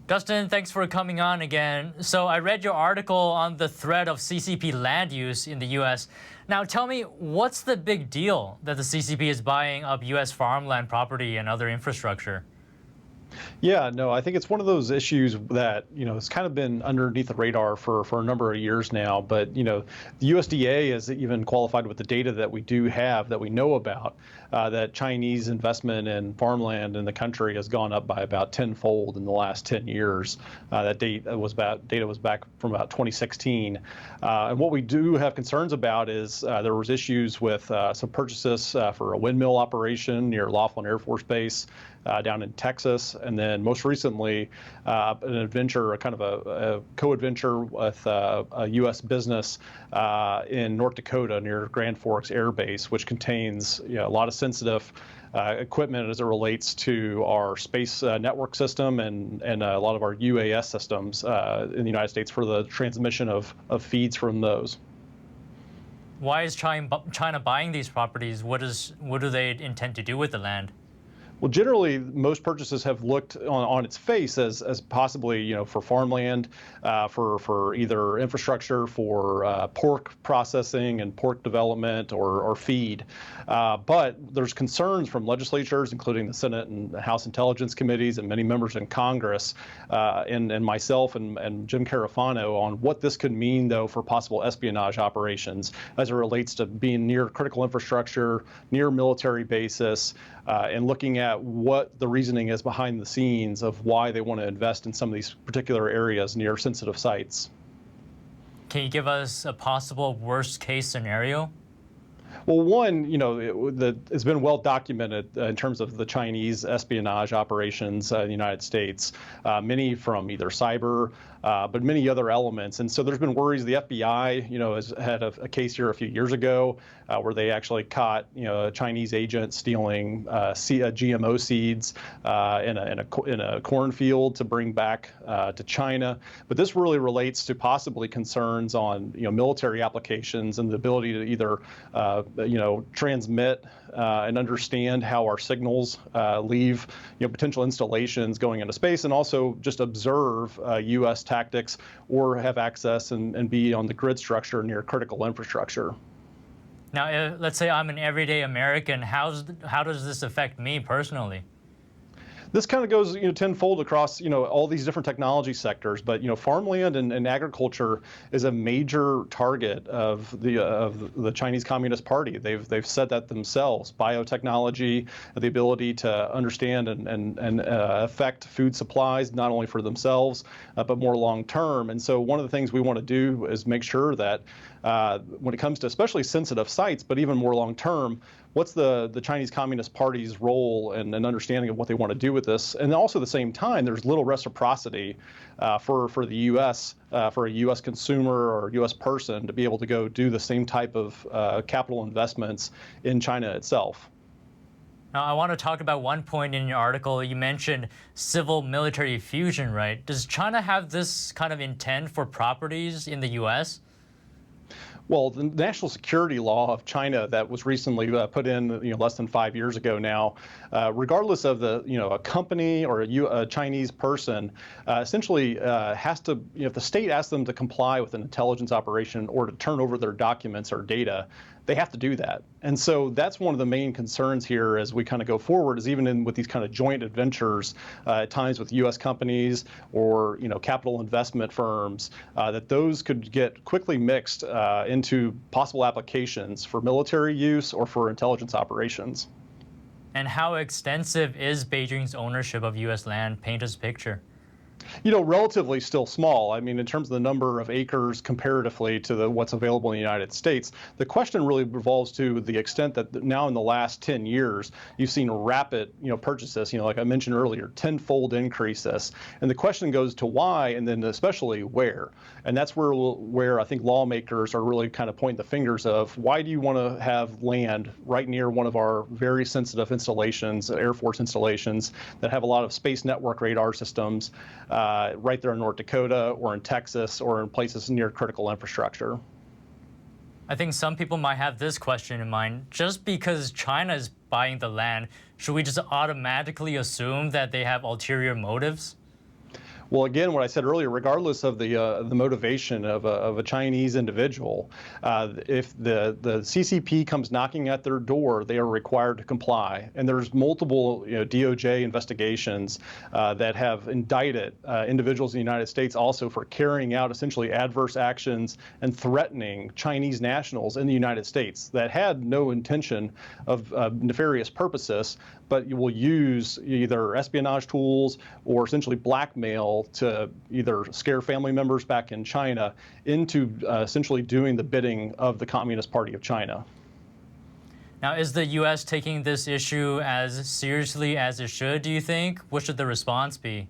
Dustin, thanks for coming on again. So I read your article on the threat of CCP land use in the U.S. Now tell me, what's the big deal that the CCP is buying up U.S. farmland property and other infrastructure? Yeah, no, I think it's one of those issues that, it's kind of been underneath the radar for a number of years now. But, the USDA has even qualified with the data that we do have, that we know about, that Chinese investment in farmland in the country has gone up by about tenfold in the last 10 years. That data was back from about 2016. And what we do have concerns about is there was issues with some purchases for a windmill operation near Laughlin Air Force Base down in Texas, and then most recently an adventure, a kind of a co-adventure with a U.S. business in North Dakota near Grand Forks Air Base, which contains a lot of sensitive equipment as it relates to our space network system and a lot of our UAS systems in the United States for the transmission of feeds from those. Why is China buying these properties? What do they intend to do with the land? Well, generally, most purchases have looked on its face as possibly, for farmland, for either infrastructure, for pork processing and pork development or feed. But there's concerns from legislatures, including the Senate and the House Intelligence Committees and many members in Congress, and myself and Jim Carafano on what this could mean, though, for possible espionage operations as it relates to being near critical infrastructure, near military bases, and looking at what the reasoning is behind the scenes of why they want to invest in some of these particular areas near sensitive sites. Can you give us a possible worst case scenario? Well, one, it's been well documented in terms of the Chinese espionage operations in the United States, many from either cyber, but many other elements. And so there's been worries. The FBI, has had a case here a few years ago where they actually caught, a Chinese agent stealing GMO seeds in a cornfield to bring back to China. But this really relates to possibly concerns on, military applications and the ability to either transmit and understand how our signals leave, potential installations going into space, and also just observe U.S. tactics or have access and be on the grid structure near critical infrastructure. Now, let's say I'm an everyday American. How does this affect me personally? This kind of goes, tenfold across, all these different technology sectors. But farmland and agriculture is a major target of the Chinese Communist Party. They've said that themselves. Biotechnology, the ability to understand and affect food supplies, not only for themselves but more long term. And so one of the things we want to do is make sure that when it comes to especially sensitive sites, but even more long term, what's the Chinese Communist Party's role and understanding of what they want to do with this? And also at the same time, there's little reciprocity for the U.S., for a U.S. consumer or U.S. person to be able to go do the same type of capital investments in China itself. Now, I want to talk about one point in your article. You mentioned civil-military fusion, right? Does China have this kind of intent for properties in the U.S.? Well, the national security law of China that was recently put in, less than 5 years ago now, regardless of a company or a Chinese person, essentially has to, if the state asks them to comply with an intelligence operation or to turn over their documents or data, they have to do that. And so that's one of the main concerns here as we kind of go forward, is even with these kind of joint adventures at times with U.S. companies or capital investment firms, that those could get quickly mixed into possible applications for military use or for intelligence operations. And how extensive is Beijing's ownership of U.S. land? Paint us a picture. Relatively still small. I mean, in terms of the number of acres comparatively to what's available in the United States, the question really revolves to the extent that now in the last 10 years, you've seen rapid, purchases, like I mentioned earlier, tenfold increases. And the question goes to why, and then especially where. And that's where I think lawmakers are really kind of pointing the fingers of why do you want to have land right near one of our very sensitive installations, Air Force installations that have a lot of space network radar systems, right there in North Dakota or in Texas or in places near critical infrastructure. I think some people might have this question in mind. Just because China is buying the land, should we just automatically assume that they have ulterior motives? Well, again, what I said earlier, regardless of the motivation of a Chinese individual, if the CCP comes knocking at their door, they are required to comply. And there's multiple DOJ investigations that have indicted individuals in the United States also for carrying out essentially adverse actions and threatening Chinese nationals in the United States that had no intention of nefarious purposes, but you will use either espionage tools or essentially blackmail to either scare family members back in China into essentially doing the bidding of the Communist Party of China. Now, is the U.S. taking this issue as seriously as it should, do you think? What should the response be?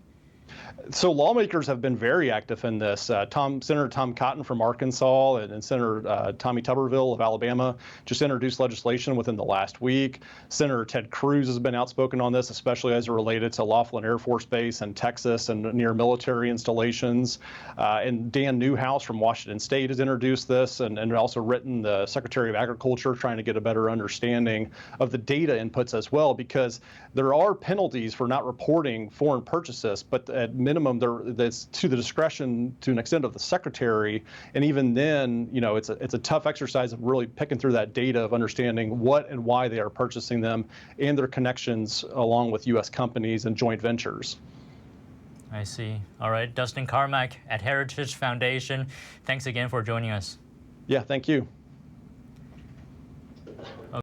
So lawmakers have been very active in this. Senator Tom Cotton from Arkansas and Senator Tommy Tuberville of Alabama just introduced legislation within the last week. Senator Ted Cruz has been outspoken on this, especially as it related to Laughlin Air Force Base in Texas and near military installations. And Dan Newhouse from Washington State has introduced this and also written the Secretary of Agriculture trying to get a better understanding of the data inputs as well, because there are penalties for not reporting foreign purchases, but at minimum, that's to the discretion to an extent of the secretary, and even then, it's a tough exercise of really picking through that data of understanding what and why they are purchasing them and their connections along with U.S. companies and joint ventures. I see. All right, Dustin Carmack at Heritage Foundation. Thanks again for joining us. Yeah, thank you.